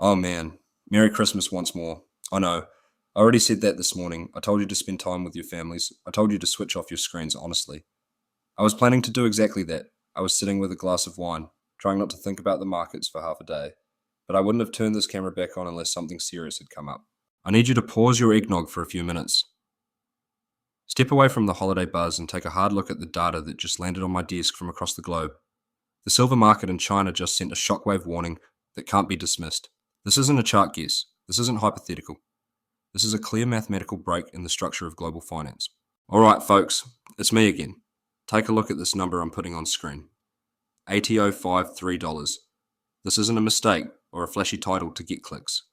Oh man, Merry Christmas once more. I know. I already said that this morning. I told you to spend time with your families. I told you to switch off your screens, honestly. I was planning to do exactly that. I was sitting with a glass of wine, trying not to think about the markets for half a day. But I wouldn't have turned this camera back on unless something serious had come up. I need you to pause your eggnog for a few minutes. Step away from the holiday buzz and take a hard look at the data that just landed on my desk from across the globe. The silver market in China just sent a shockwave warning that can't be dismissed. This isn't a chart guess. This isn't hypothetical. This is a clear mathematical break in the structure of global finance. All right, folks, it's me again. Take a look at this number I'm putting on screen. $80.53. This isn't a mistake or a flashy title to get clicks.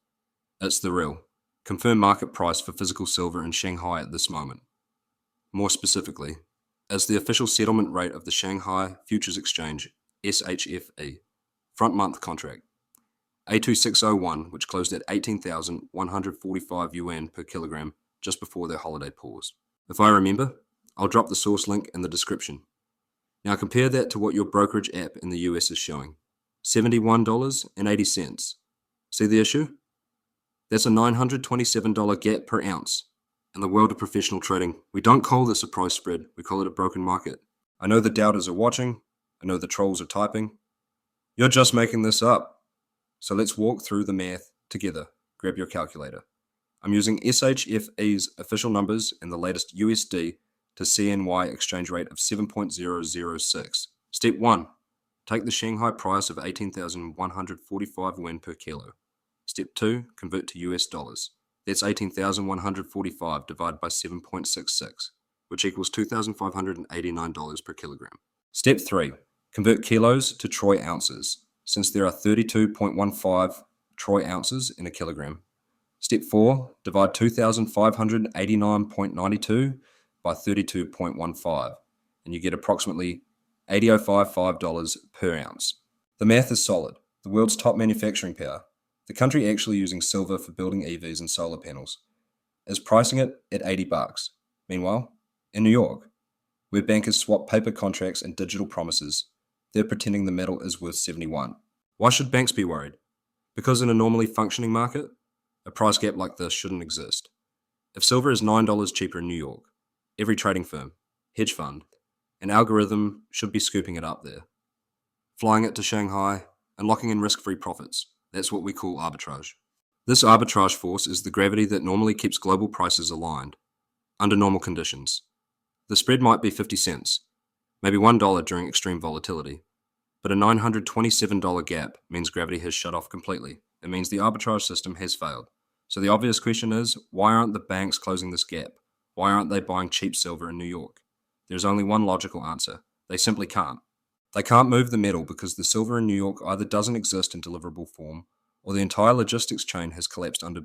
It's the real, confirmed market price for physical silver in Shanghai at this moment. More specifically, as the official settlement rate of the Shanghai Futures Exchange, SHFE, front month contract. A2601, which closed at 18,145 yuan per kilogram just before their holiday pause. If I remember, I'll drop the source link in the description. Now compare that to what your brokerage app in the US is showing, $71.80. See the issue? That's a $927 gap per ounce. In the world of professional trading, we don't call this a price spread, we call it a broken market. I know the doubters are watching, I know the trolls are typing. You're just making this up. So let's walk through the math together. Grab your calculator. I'm using SHFE's official numbers and the latest USD to CNY exchange rate of 7.006. Step 1. Take the Shanghai price of 18,145 yuan per kilo. Step 2. Convert to US dollars. That's 18,145 divided by 7.66, which equals $2,589 per kilogram. Step 3. Convert kilos to troy ounces, since there are 32.15 troy ounces in a kilogram. Step 4, divide 2,589.92 by 32.15, and you get approximately $80.55 per ounce. The math is solid. The world's top manufacturing power, the country actually using silver for building EVs and solar panels, is pricing it at $80. Meanwhile, in New York, where bankers swap paper contracts and digital promises, they're pretending the metal is worth 71. Why should banks be worried? Because in a normally functioning market, a price gap like this shouldn't exist. If silver is $9 cheaper in New York, every trading firm, hedge fund, and algorithm should be scooping it up there. Flying it to Shanghai and locking in risk-free profits. That's what we call arbitrage. This arbitrage force is the gravity that normally keeps global prices aligned, under normal conditions. The spread might be 50 cents, maybe $1 during extreme volatility. But a $927 gap means gravity has shut off completely. It means the arbitrage system has failed. So the obvious question is, why aren't the banks closing this gap? Why aren't they buying cheap silver in New York? There's only one logical answer. They simply can't. They can't move the metal because the silver in New York either doesn't exist in deliverable form, or the entire logistics chain has collapsed under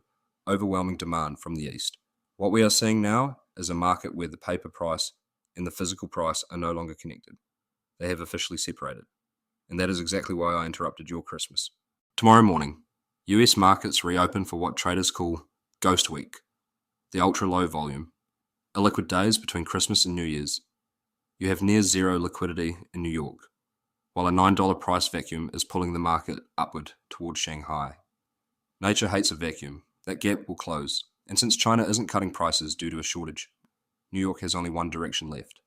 overwhelming demand from the east. What we are seeing now is a market where the paper price and the physical price are no longer connected. They have officially separated. And that is exactly why I interrupted your Christmas. Tomorrow morning, US markets reopen for what traders call Ghost Week, the ultra-low volume, illiquid days between Christmas and New Year's. You have near zero liquidity in New York, while a $9 price vacuum is pulling the market upward towards Shanghai. Nature hates a vacuum. That gap will close, and since China isn't cutting prices due to a shortage, New York has only one direction left: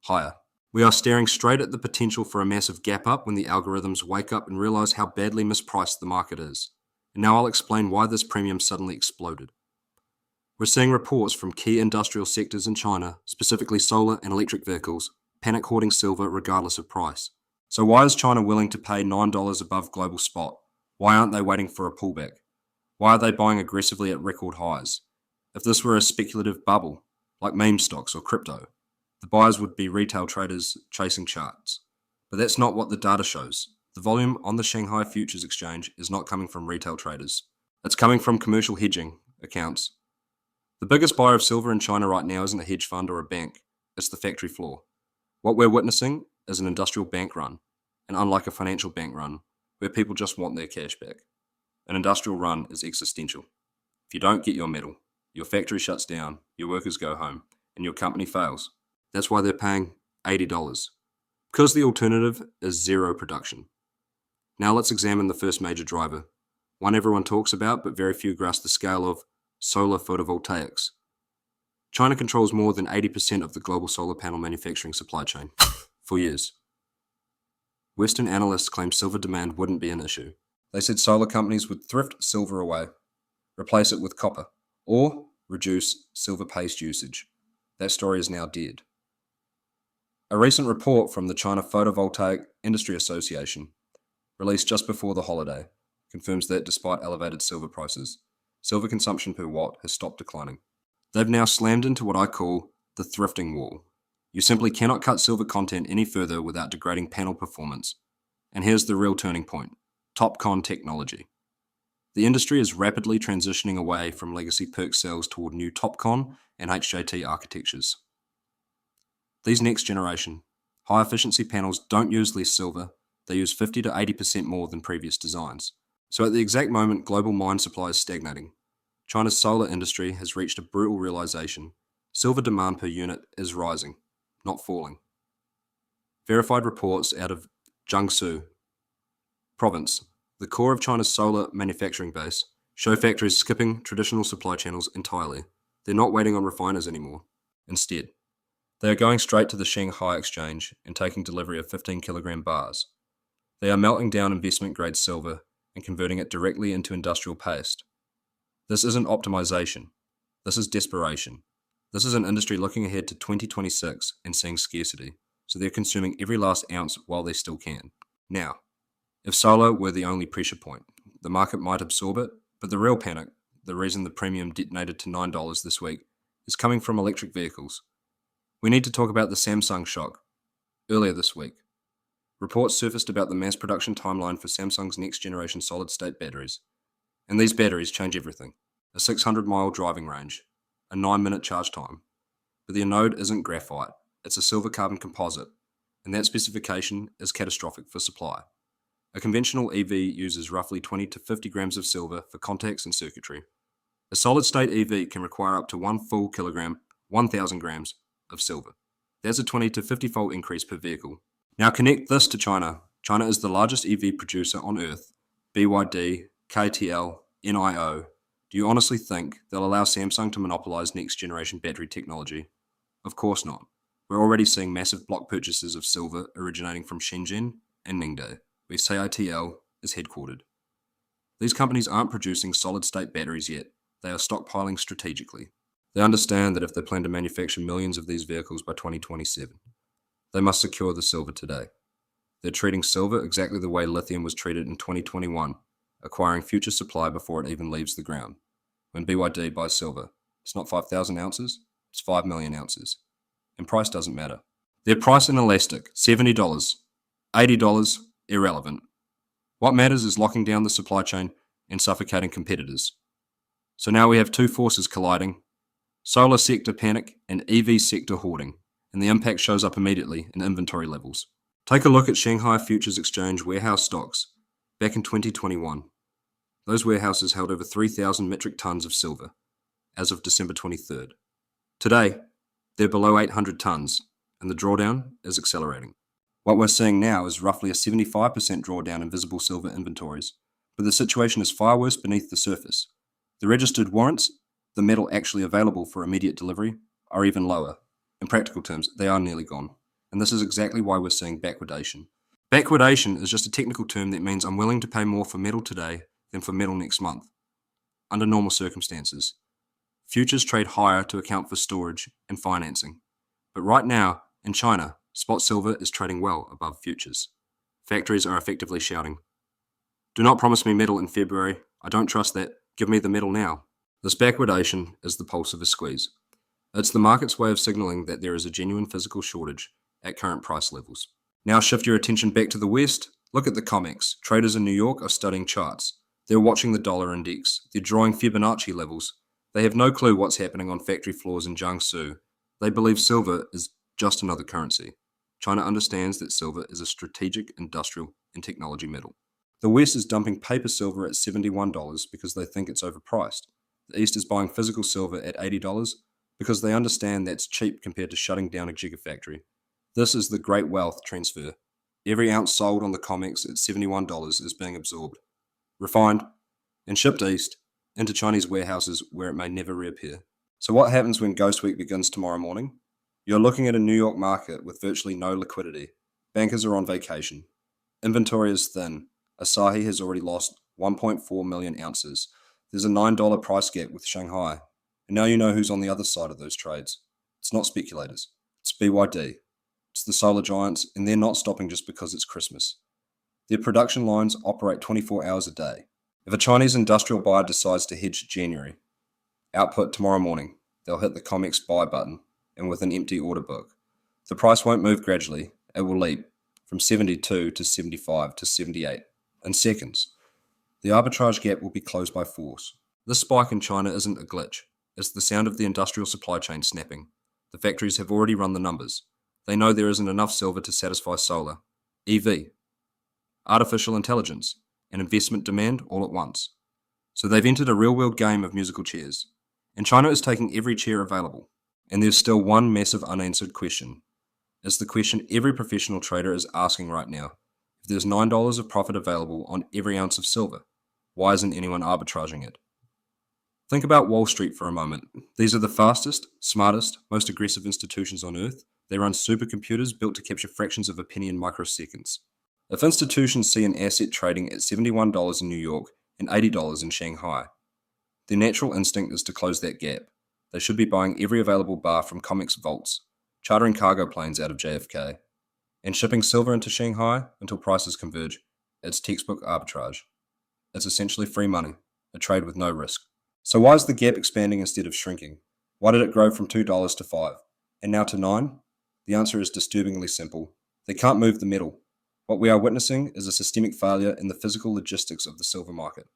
higher. We are staring straight at the potential for a massive gap up when the algorithms wake up and realize how badly mispriced the market is. And now I'll explain why this premium suddenly exploded. We're seeing reports from key industrial sectors in China, specifically solar and electric vehicles, panic hoarding silver regardless of price. So why is China willing to pay $9 above global spot? Why aren't they waiting for a pullback? Why are they buying aggressively at record highs? If this were a speculative bubble, like meme stocks or crypto, the buyers would be retail traders chasing charts. But that's not what the data shows. The volume on the Shanghai Futures Exchange is not coming from retail traders. It's coming from commercial hedging accounts. The biggest buyer of silver in China right now isn't a hedge fund or a bank. It's the factory floor. What we're witnessing is an industrial bank run, and unlike a financial bank run, where people just want their cash back, an industrial run is existential. If you don't get your metal, your factory shuts down, your workers go home, and your company fails. That's why they're paying $80, because the alternative is zero production. Now let's examine the first major driver, one everyone talks about but very few grasp the scale of: solar photovoltaics. China controls more than 80% of the global solar panel manufacturing supply chain for years. Western analysts claimed silver demand wouldn't be an issue. They said solar companies would thrift silver away, replace it with copper, or reduce silver paste usage. That story is now dead. A recent report from the China Photovoltaic Industry Association, released just before the holiday, confirms that despite elevated silver prices, silver consumption per watt has stopped declining. They've now slammed into what I call the thrifting wall. You simply cannot cut silver content any further without degrading panel performance. And here's the real turning point: TOPCon technology. The industry is rapidly transitioning away from legacy PERC cells toward new TOPCon and HJT architectures. These next generation, high efficiency panels don't use less silver, they use 50 to 80% more than previous designs. So at the exact moment global mine supply is stagnating, China's solar industry has reached a brutal realization: silver demand per unit is rising, not falling. Verified reports out of Jiangsu province, the core of China's solar manufacturing base, show factories skipping traditional supply channels entirely. They're not waiting on refiners anymore. Instead, they are going straight to the Shanghai exchange and taking delivery of 15-kilogram bars. They are melting down investment-grade silver and converting it directly into industrial paste. This isn't optimization. This is desperation. This is an industry looking ahead to 2026 and seeing scarcity, so they're consuming every last ounce while they still can. Now, if solar were the only pressure point, the market might absorb it, but the real panic, the reason the premium detonated to $9 this week, is coming from electric vehicles. We need to talk about the Samsung shock. Earlier this week, reports surfaced about the mass production timeline for Samsung's next-generation solid-state batteries. And these batteries change everything: a 600-mile driving range, a 9-minute charge time. But the anode isn't graphite, it's a silver-carbon composite, and that specification is catastrophic for supply. A conventional EV uses roughly 20 to 50 grams of silver for contacts and circuitry. A solid-state EV can require up to 1 full kilogram, 1,000 grams, of silver. That's a 20 to 50-fold increase per vehicle. Now connect this to China. China is the largest EV producer on Earth. BYD, KTL, NIO. Do you honestly think they'll allow Samsung to monopolize next-generation battery technology? Of course not. We're already seeing massive block purchases of silver originating from Shenzhen and Ningde, where CATL is headquartered. These companies aren't producing solid-state batteries yet. They are stockpiling strategically. They understand that if they plan to manufacture millions of these vehicles by 2027, they must secure the silver today. They're treating silver exactly the way lithium was treated in 2021, acquiring future supply before it even leaves the ground. When BYD buys silver, it's not 5,000 ounces, it's 5 million ounces. And price doesn't matter. They're price inelastic: $70, $80, irrelevant. What matters is locking down the supply chain and suffocating competitors. So now we have two forces colliding: solar sector panic and EV sector hoarding, and the impact shows up immediately in inventory levels. Take a look at Shanghai Futures Exchange warehouse stocks back in 2021. Those warehouses held over 3,000 metric tons of silver as of December 23rd. Today, they're below 800 tons, and the drawdown is accelerating. What we're seeing now is roughly a 75% drawdown in visible silver inventories, but the situation is far worse beneath the surface. The registered warrants, the metal actually available for immediate delivery, are even lower. In practical terms, they are nearly gone. And this is exactly why we're seeing backwardation. Backwardation is just a technical term that means I'm willing to pay more for metal today than for metal next month. Under normal circumstances, futures trade higher to account for storage and financing. But right now, in China, spot silver is trading well above futures. Factories are effectively shouting, "Do not promise me metal in February. I don't trust that. Give me the metal now." This backwardation is the pulse of a squeeze. It's the market's way of signaling that there is a genuine physical shortage at current price levels. Now shift your attention back to the West. Look at the COMEX. Traders in New York are studying charts. They're watching the dollar index. They're drawing Fibonacci levels. They have no clue what's happening on factory floors in Jiangsu. They believe silver is just another currency. China understands that silver is a strategic industrial and technology metal. The West is dumping paper silver at $71 because they think it's overpriced. The East is buying physical silver at $80 because they understand that's cheap compared to shutting down a gigafactory. This is the great wealth transfer. Every ounce sold on the COMEX at $71 is being absorbed, refined, and shipped east into Chinese warehouses where it may never reappear. So what happens when Ghost Week begins tomorrow morning? You're looking at a New York market with virtually no liquidity. Bankers are on vacation. Inventory is thin. Asahi has already lost 1.4 million ounces. There's a $9 price gap with Shanghai. And now you know who's on the other side of those trades. It's not speculators. It's BYD. It's the solar giants, and they're not stopping just because it's Christmas. Their production lines operate 24 hours a day. If a Chinese industrial buyer decides to hedge January output tomorrow morning, they'll hit the COMEX buy button, and with an empty order book. The price won't move gradually. It will leap from 72 to 75 to 78 in seconds. The arbitrage gap will be closed by force. This spike in China isn't a glitch. It's the sound of the industrial supply chain snapping. The factories have already run the numbers. They know there isn't enough silver to satisfy solar, EV, artificial intelligence, and investment demand all at once. So they've entered a real-world game of musical chairs. And China is taking every chair available. And there's still one massive unanswered question. It's the question every professional trader is asking right now. If there's $9 of profit available on every ounce of silver, why isn't anyone arbitraging it? Think about Wall Street for a moment. These are the fastest, smartest, most aggressive institutions on earth. They run supercomputers built to capture fractions of a penny in microseconds. If institutions see an asset trading at $71 in New York and $80 in Shanghai, their natural instinct is to close that gap. They should be buying every available bar from COMEX vaults, chartering cargo planes out of JFK, and shipping silver into Shanghai until prices converge. It's textbook arbitrage. It's essentially free money, a trade with no risk. So why is the gap expanding instead of shrinking? Why did it grow from $2 to $5, and now to $9? The answer is disturbingly simple. They can't move the metal. What we are witnessing is a systemic failure in the physical logistics of the silver market.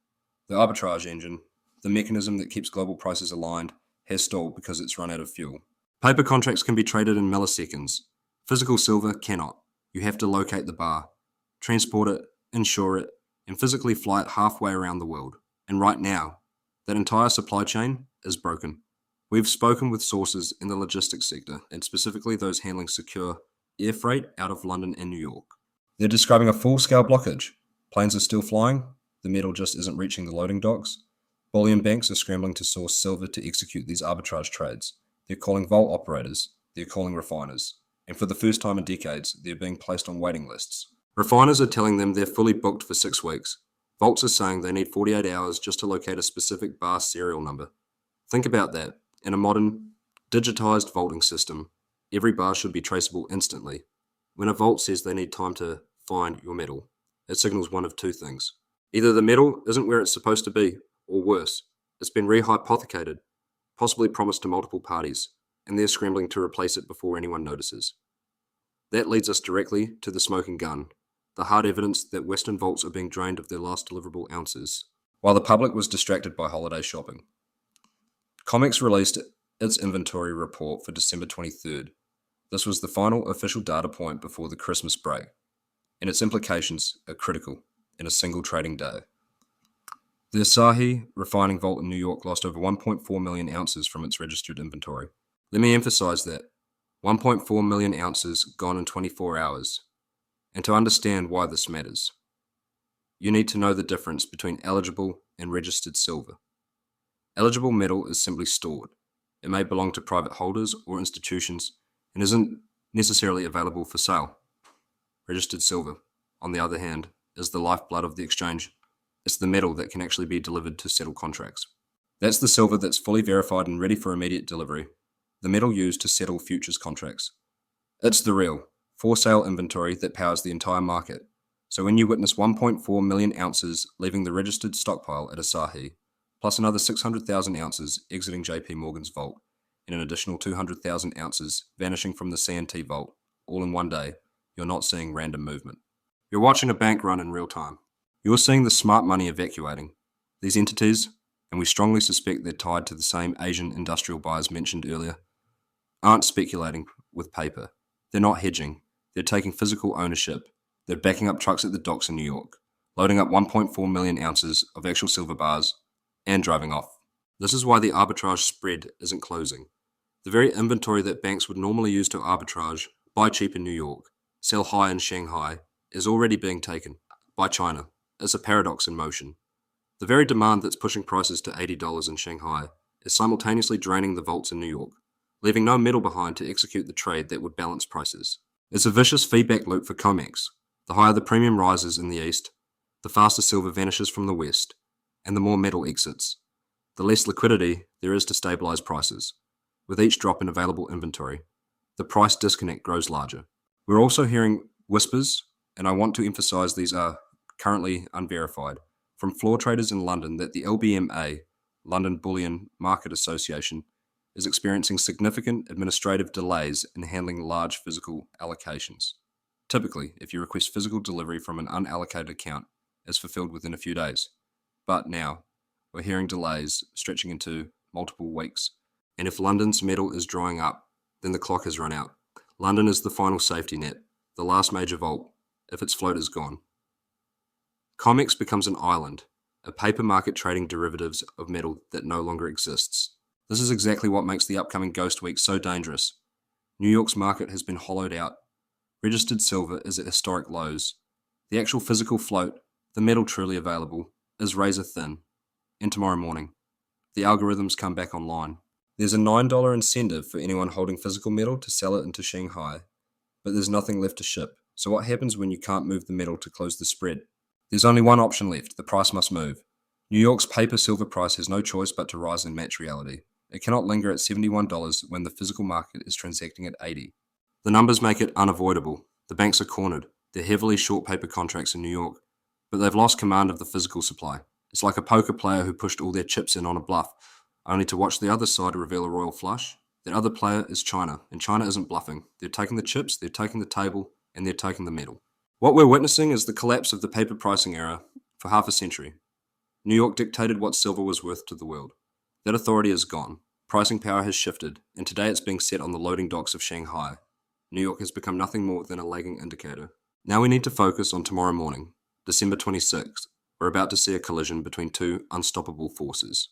The arbitrage engine, the mechanism that keeps global prices aligned, has stalled because it's run out of fuel. Paper contracts can be traded in milliseconds. Physical silver cannot. You have to locate the bar, transport it, insure it, and physically fly it halfway around the world. And right now, that entire supply chain is broken. We've spoken with sources in the logistics sector, and specifically those handling secure air freight out of London and New York. They're describing a full-scale blockage. Planes are still flying, the metal just isn't reaching the loading docks. Bullion banks are scrambling to source silver to execute these arbitrage trades. They're calling vault operators, they're calling refiners, and for the first time in decades, they're being placed on waiting lists. Refiners are telling them they're fully booked for 6 weeks. Vaults are saying they need 48 hours just to locate a specific bar serial number. Think about that. In a modern, digitized vaulting system, every bar should be traceable instantly. When a vault says they need time to find your metal, it signals one of two things. Either the metal isn't where it's supposed to be, or worse, it's been rehypothecated, possibly promised to multiple parties, and they're scrambling to replace it before anyone notices. That leads us directly to the smoking gun, the hard evidence that Western vaults are being drained of their last deliverable ounces, while the public was distracted by holiday shopping. COMEX released its inventory report for December 23rd. This was the final official data point before the Christmas break, and its implications are critical in a single trading day. The Asahi refining vault in New York lost over 1.4 million ounces from its registered inventory. Let me emphasize that 1.4 million ounces gone in 24 hours. And to understand why this matters, you need to know the difference between eligible and registered silver. Eligible metal is simply stored. It may belong to private holders or institutions and isn't necessarily available for sale. Registered silver, on the other hand, is the lifeblood of the exchange. It's the metal that can actually be delivered to settle contracts. That's the silver that's fully verified and ready for immediate delivery, the metal used to settle futures contracts. It's the real, for-sale inventory that powers the entire market. So when you witness 1.4 million ounces leaving the registered stockpile at Asahi, plus another 600,000 ounces exiting JP Morgan's vault, and an additional 200,000 ounces vanishing from the C&T vault, all in one day, you're not seeing random movement. You're watching a bank run in real time. You're seeing the smart money evacuating. These entities, and we strongly suspect they're tied to the same Asian industrial buyers mentioned earlier, aren't speculating with paper. They're not hedging. They're taking physical ownership. They're backing up trucks at the docks in New York, loading up 1.4 million ounces of actual silver bars, and driving off. This is why the arbitrage spread isn't closing. The very inventory that banks would normally use to arbitrage, buy cheap in New York, sell high in Shanghai, is already being taken by China. It's a paradox in motion. The very demand that's pushing prices to $80 in Shanghai is simultaneously draining the vaults in New York, leaving no metal behind to execute the trade that would balance prices. It's a vicious feedback loop for COMEX. The higher the premium rises in the east, the faster silver vanishes from the west, and the more metal exits. The less liquidity there is to stabilize prices. With each drop in available inventory, the price disconnect grows larger. We're also hearing whispers, and I want to emphasize these are currently unverified, from floor traders in London that the LBMA, London Bullion Market Association, is experiencing significant administrative delays in handling large physical allocations. Typically, if you request physical delivery from an unallocated account, it's fulfilled within a few days. But now, we're hearing delays stretching into multiple weeks. And if London's metal is drying up, then the clock has run out. London is the final safety net, the last major vault, if its float is gone. COMEX becomes an island, a paper market trading derivatives of metal that no longer exists. This is exactly what makes the upcoming Ghost Week so dangerous. New York's market has been hollowed out. Registered silver is at historic lows. The actual physical float, the metal truly available, is razor thin. And tomorrow morning, the algorithms come back online. There's a $9 incentive for anyone holding physical metal to sell it into Shanghai, but there's nothing left to ship. So what happens when you can't move the metal to close the spread? There's only one option left: the price must move. New York's paper silver price has no choice but to rise and match reality. It cannot linger at $71 when the physical market is transacting at $80. The numbers make it unavoidable. The banks are cornered. They're heavily short paper contracts in New York, but they've lost command of the physical supply. It's like a poker player who pushed all their chips in on a bluff, only to watch the other side reveal a royal flush. That other player is China, and China isn't bluffing. They're taking the chips, they're taking the table, and they're taking the metal. What we're witnessing is the collapse of the paper pricing era for half a century. New York dictated what silver was worth to the world. That authority is gone. Pricing power has shifted, and today it's being set on the loading docks of Shanghai. New York has become nothing more than a lagging indicator. Now we need to focus on tomorrow morning, December 26th. We're about to see a collision between two unstoppable forces: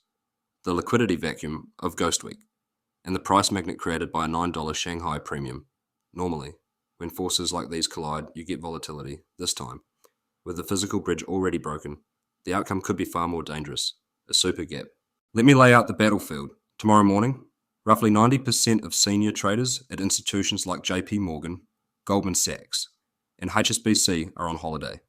the liquidity vacuum of Ghost Week and the price magnet created by a $9 Shanghai premium. Normally, when forces like these collide, you get volatility. This time, with the physical bridge already broken, the outcome could be far more dangerous: a super gap. Let me lay out the battlefield. Tomorrow morning, roughly 90% of senior traders at institutions like JP Morgan, Goldman Sachs, and HSBC are on holiday.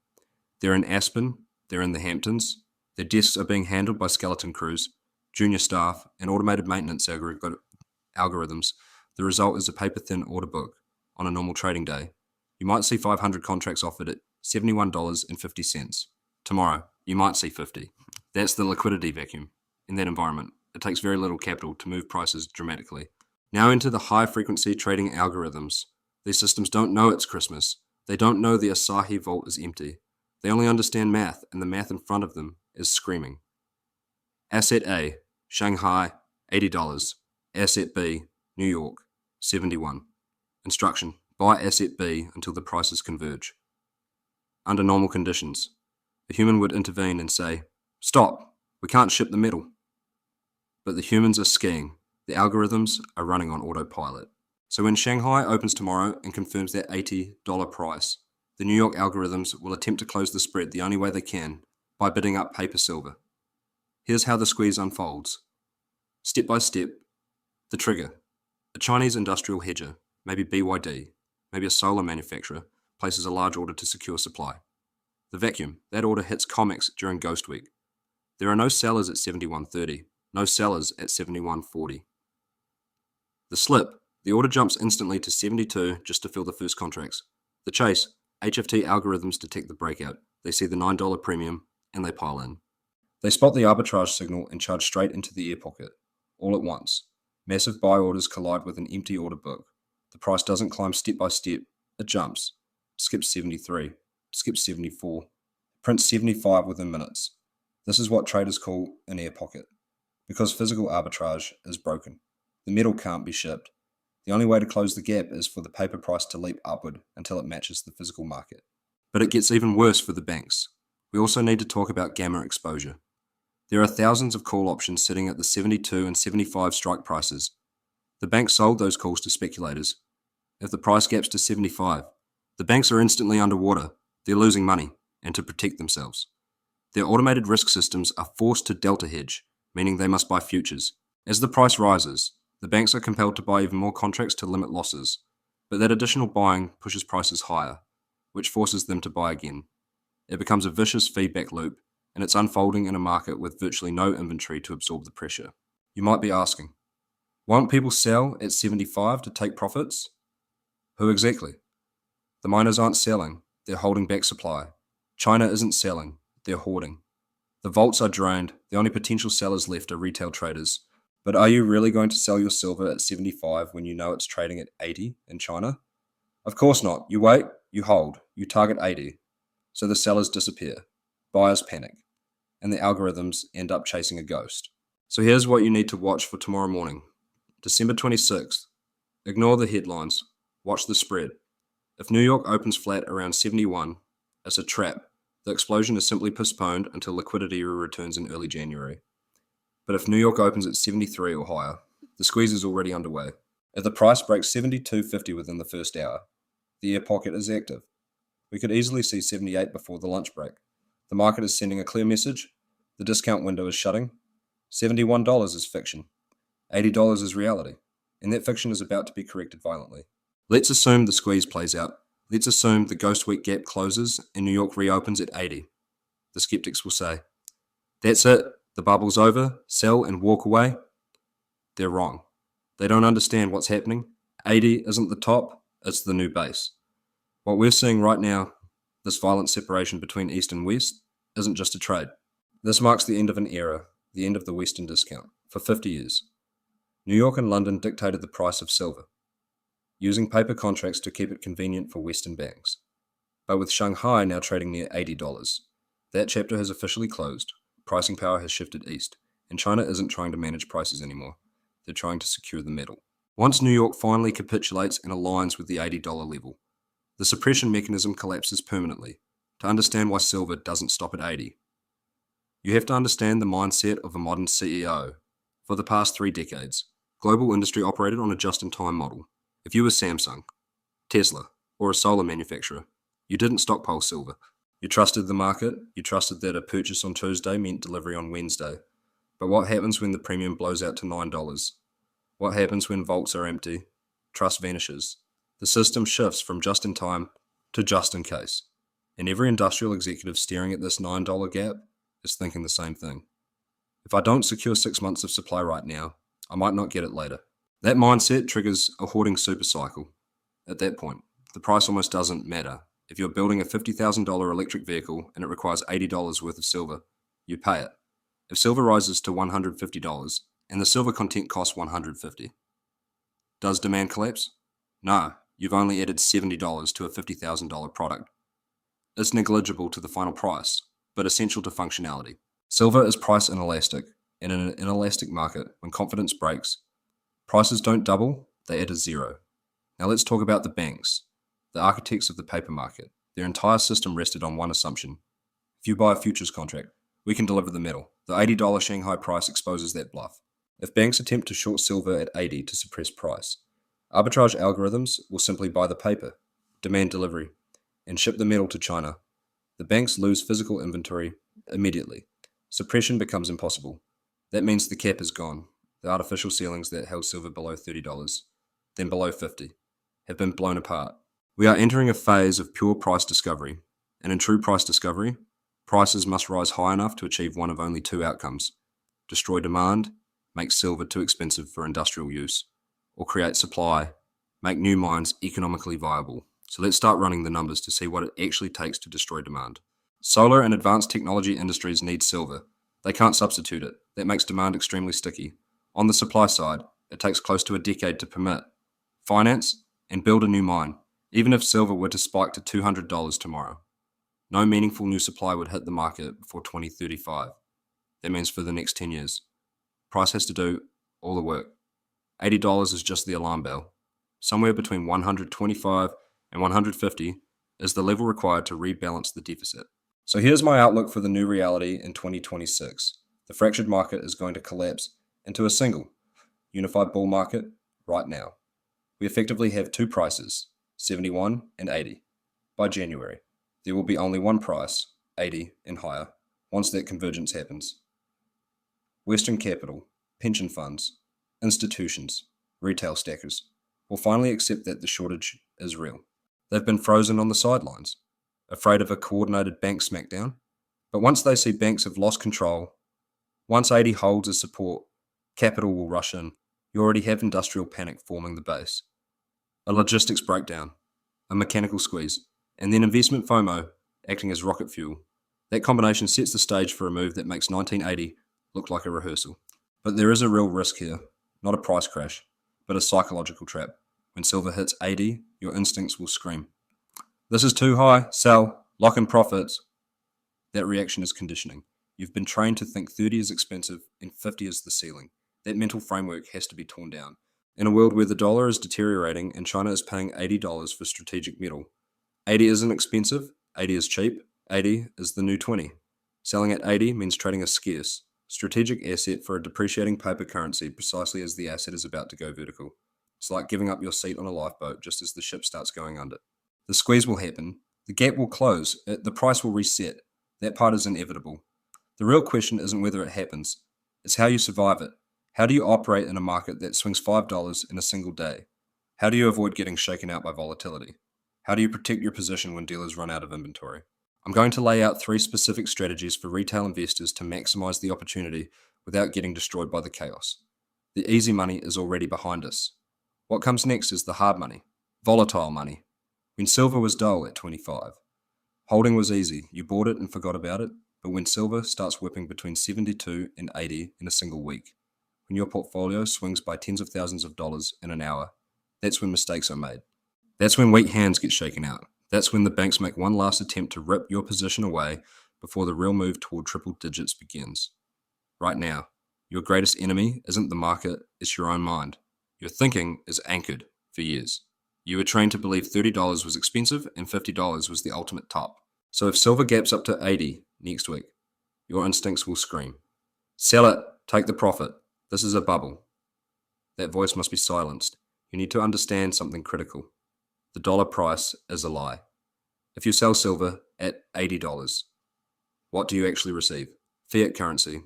They're in Aspen, they're in the Hamptons, their desks are being handled by skeleton crews, junior staff, and automated maintenance algorithms. The result is a paper-thin order book. On a normal trading day, you might see 500 contracts offered at $71.50. Tomorrow, you might see 50. That's the liquidity vacuum. In that environment, it takes very little capital to move prices dramatically. Now into the high-frequency trading algorithms. These systems don't know it's Christmas. They don't know the Asahi vault is empty. They only understand math, and the math in front of them is screaming. Asset A, Shanghai, $80. Asset B, New York, $71. Instruction: buy asset B until the prices converge. Under normal conditions, a human would intervene and say, "Stop, we can't ship the metal." But the humans are skiing. The algorithms are running on autopilot. So when Shanghai opens tomorrow and confirms that $80 price, the New York algorithms will attempt to close the spread the only way they can, by bidding up paper silver. Here's how the squeeze unfolds. Step by step, the trigger: a Chinese industrial hedger, maybe BYD, maybe a solar manufacturer, places a large order to secure supply. The vacuum: that order hits COMEX during Ghost Week. There are no sellers at $71.30, no sellers at $71.40. The slip: the order jumps instantly to $72 just to fill the first contracts. The chase: HFT algorithms detect the breakout. They see the $9 premium, and they pile in. They spot the arbitrage signal and charge straight into the air pocket. All at once, massive buy orders collide with an empty order book. The price doesn't climb step by step, it jumps. Skips 73, skips 74, prints 75 within minutes. This is what traders call an air pocket. Because physical arbitrage is broken, the metal can't be shipped. The only way to close the gap is for the paper price to leap upward until it matches the physical market. But it gets even worse for the banks. We also need to talk about gamma exposure. There are thousands of call options sitting at the 72 and 75 strike prices. The banks sold those calls to speculators. If the price gaps to 75, the banks are instantly underwater. They're losing money, and to protect themselves, Their automated risk systems are forced to delta hedge, meaning they must buy futures. As the price rises, the banks are compelled to buy even more contracts to limit losses, but that additional buying pushes prices higher, which forces them to buy again. It becomes a vicious feedback loop, and it's unfolding in a market with virtually no inventory to absorb the pressure. You might be asking, won't people sell at 75 to take profits? Who exactly? The miners aren't selling, they're holding back supply. China isn't selling, they're hoarding. The vaults are drained, the only potential sellers left are retail traders. But are you really going to sell your silver at 75 when you know it's trading at 80 in China? Of course not. You wait, you hold, you target 80. So the sellers disappear, buyers panic, and the algorithms end up chasing a ghost. So here's what you need to watch for tomorrow morning. December 26th. Ignore the headlines. Watch the spread. If New York opens flat around 71, it's a trap. The explosion is simply postponed until liquidity returns in early January. But if New York opens at 73 or higher, the squeeze is already underway. If the price breaks 72.50 within the first hour, the air pocket is active. We could easily see 78 before the lunch break. The market is sending a clear message. The discount window is shutting. $71 is fiction. $80 is reality. And that fiction is about to be corrected violently. Let's assume the squeeze plays out. Let's assume the ghost week gap closes and New York reopens at 80. The skeptics will say, that's it, the bubble's over, sell and walk away. They're wrong. They don't understand what's happening. 80 isn't the top, it's the new base. What we're seeing right now, this violent separation between East and West, isn't just a trade. This marks the end of an era, the end of the Western discount, for 50 years. New York and London dictated the price of silver, using paper contracts to keep it convenient for Western banks. But with Shanghai now trading near $80, that chapter has officially closed, pricing power has shifted east, and China isn't trying to manage prices anymore. They're trying to secure the metal. Once New York finally capitulates and aligns with the $80 level, the suppression mechanism collapses permanently. To understand why silver doesn't stop at 80, you have to understand the mindset of a modern CEO. For the past 3 decades, global industry operated on a just-in-time model. If you were Samsung, Tesla, or a solar manufacturer, you didn't stockpile silver. You trusted the market, you trusted that a purchase on Tuesday meant delivery on Wednesday. But what happens when the premium blows out to $9? What happens when vaults are empty? Trust vanishes. The system shifts from just-in-time to just-in-case. And every industrial executive staring at this $9 gap is thinking the same thing. If I don't secure 6 months of supply right now, I might not get it later. That mindset triggers a hoarding supercycle. At that point, the price almost doesn't matter. If you're building a $50,000 electric vehicle and it requires $80 worth of silver, you pay it. If silver rises to $150 and the silver content costs $150, does demand collapse? No, you've only added $70 to a $50,000 product. It's negligible to the final price, but essential to functionality. Silver is price inelastic, and in an inelastic market, when confidence breaks, prices don't double, they add a zero. Now let's talk about the banks, the architects of the paper market. Their entire system rested on one assumption. If you buy a futures contract, we can deliver the metal. The $80 Shanghai price exposes that bluff. If banks attempt to short silver at 80 to suppress price, arbitrage algorithms will simply buy the paper, demand delivery, and ship the metal to China. The banks lose physical inventory immediately. Suppression becomes impossible. That means the cap is gone. The artificial ceilings that held silver below $30, then below $50, have been blown apart. We are entering a phase of pure price discovery, and in true price discovery, prices must rise high enough to achieve one of only 2 outcomes: destroy demand, make silver too expensive for industrial use, or create supply, make new mines economically viable. So let's start running the numbers to see what it actually takes to destroy demand. Solar and advanced technology industries need silver. They can't substitute it. That makes demand extremely sticky. On the supply side, it takes close to a decade to permit, finance, and build a new mine, even if silver were to spike to $200 tomorrow. No meaningful new supply would hit the market before 2035. That means for the next 10 years. Price has to do all the work. $80 is just the alarm bell. Somewhere between $125 and $150 is the level required to rebalance the deficit. So here's my outlook for the new reality in 2026. The fractured market is going to collapse into a single, unified bull market right now. We effectively have 2 prices, 71 and 80. By January, there will be only one price, 80 and higher, once that convergence happens. Western capital, pension funds, institutions, retail stackers will finally accept that the shortage is real. They've been frozen on the sidelines, afraid of a coordinated bank smackdown, but once they see banks have lost control, once 80 holds as support, capital will rush in. You already have industrial panic forming the base, a logistics breakdown, a mechanical squeeze, and then investment FOMO acting as rocket fuel. That combination sets the stage for a move that makes 1980 look like a rehearsal. But there is a real risk here, not a price crash, but a psychological trap. When silver hits 80, your instincts will scream, "This is too high, sell, lock in profits." That reaction is conditioning. You've been trained to think 30 is expensive and 50 is the ceiling. That mental framework has to be torn down. In a world where the dollar is deteriorating and China is paying $80 for strategic metal, 80 isn't expensive, 80 is cheap, 80 is the new 20. Selling at 80 means trading a scarce, strategic asset for a depreciating paper currency precisely as the asset is about to go vertical. It's like giving up your seat on a lifeboat just as the ship starts going under. The squeeze will happen, the gap will close, the price will reset. That part is inevitable. The real question isn't whether it happens, it's how you survive it. How do you operate in a market that swings $5 in a single day? How do you avoid getting shaken out by volatility? How do you protect your position when dealers run out of inventory? I'm going to lay out 3 specific strategies for retail investors to maximize the opportunity without getting destroyed by the chaos. The easy money is already behind us. What comes next is the hard money, volatile money. When silver was dull at 25, holding was easy. You bought it and forgot about it. But when silver starts whipping between 72 and 80 in a single week, when your portfolio swings by tens of thousands of dollars in an hour, that's when mistakes are made. That's when weak hands get shaken out. That's when the banks make one last attempt to rip your position away before the real move toward triple digits begins. Right now, your greatest enemy isn't the market, it's your own mind. Your thinking is anchored for years. You were trained to believe $30 was expensive and $50 was the ultimate top. So if silver gaps up to 80 next week, your instincts will scream, "Sell it, take the profit. This is a bubble." That voice must be silenced. You need to understand something critical. The dollar price is a lie. If you sell silver at $80, what do you actually receive? Fiat currency.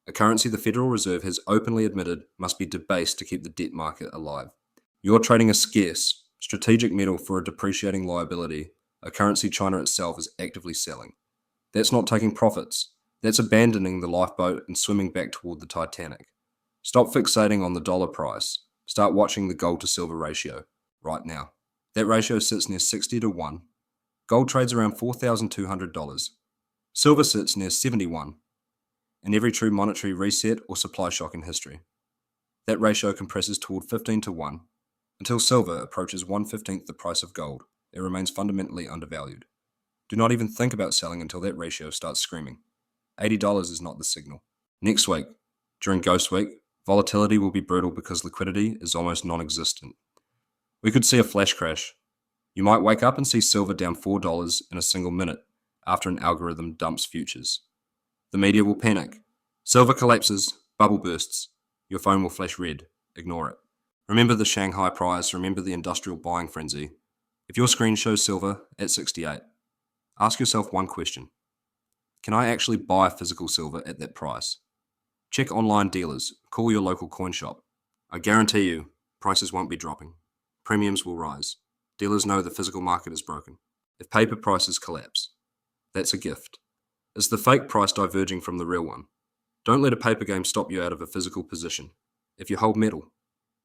A currency the Federal Reserve has openly admitted must be debased to keep the debt market alive. You're trading a scarce, strategic metal for a depreciating liability, a currency China itself is actively selling. That's not taking profits. That's abandoning the lifeboat and swimming back toward the Titanic. Stop fixating on the dollar price. Start watching the gold to silver ratio right now. That ratio sits near 60 to 1. Gold trades around $4,200. Silver sits near 71. In every true monetary reset or supply shock in history, that ratio compresses toward 15 to 1. Until silver approaches 1/15 the price of gold, it remains fundamentally undervalued. Do not even think about selling until that ratio starts screaming. $80 is not the signal. Next week, during Ghost Week, volatility will be brutal because liquidity is almost non-existent. We could see a flash crash. You might wake up and see silver down $4 in a single minute after an algorithm dumps futures. The media will panic. Silver collapses, bubble bursts. Your phone will flash red. Ignore it. Remember the Shanghai price, remember the industrial buying frenzy. If your screen shows silver at 68, ask yourself one question. Can I actually buy physical silver at that price? Check online dealers, call your local coin shop. I guarantee you, prices won't be dropping. Premiums will rise. Dealers know the physical market is broken. If paper prices collapse, that's a gift. It's the fake price diverging from the real one. Don't let a paper game stop you out of a physical position. If you hold metal,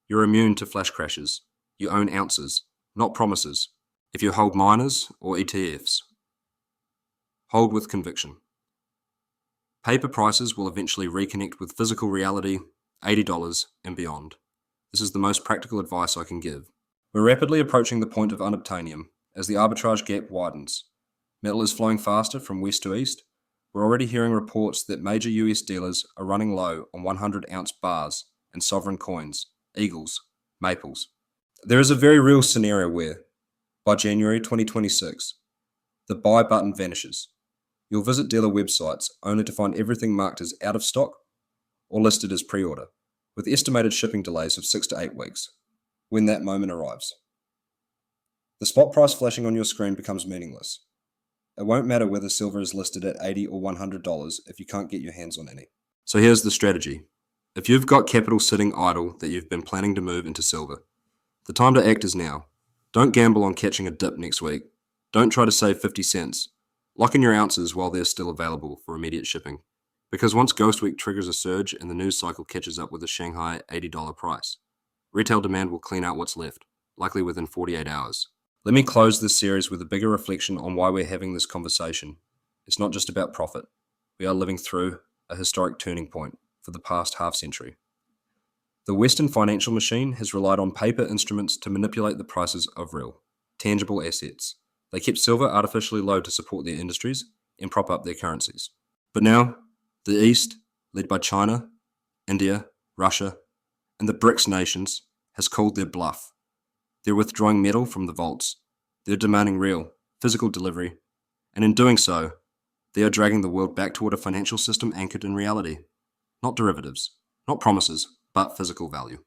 you're immune to flash crashes. You own ounces, not promises. If you hold miners or ETFs, hold with conviction. Paper prices will eventually reconnect with physical reality, $80 and beyond. This is the most practical advice I can give. We're rapidly approaching the point of unobtainium as the arbitrage gap widens. Metal is flowing faster from west to east. We're already hearing reports that major US dealers are running low on 100-ounce bars and sovereign coins, eagles, maples. There is a very real scenario where, by January 2026, the buy button vanishes. You'll visit dealer websites only to find everything marked as out of stock or listed as pre-order, with estimated shipping delays of 6 to 8 weeks. When that moment arrives, the spot price flashing on your screen becomes meaningless. It won't matter whether silver is listed at $80 or $100 if you can't get your hands on any. So here's the strategy. If you've got capital sitting idle that you've been planning to move into silver, the time to act is now. Don't gamble on catching a dip next week. Don't try to save 50 cents. Lock in your ounces while they're still available for immediate shipping. Because once Ghost Week triggers a surge and the news cycle catches up with the Shanghai $80 price, retail demand will clean out what's left, likely within 48 hours. Let me close this series with a bigger reflection on why we're having this conversation. It's not just about profit. We are living through a historic turning point for the past half century. The Western financial machine has relied on paper instruments to manipulate the prices of real, tangible assets. They kept silver artificially low to support their industries and prop up their currencies. But now, the East, led by China, India, Russia, and the BRICS nations, has called their bluff. They're withdrawing metal from the vaults. They're demanding real, physical delivery. And in doing so, they are dragging the world back toward a financial system anchored in reality. Not derivatives, not promises, but physical value.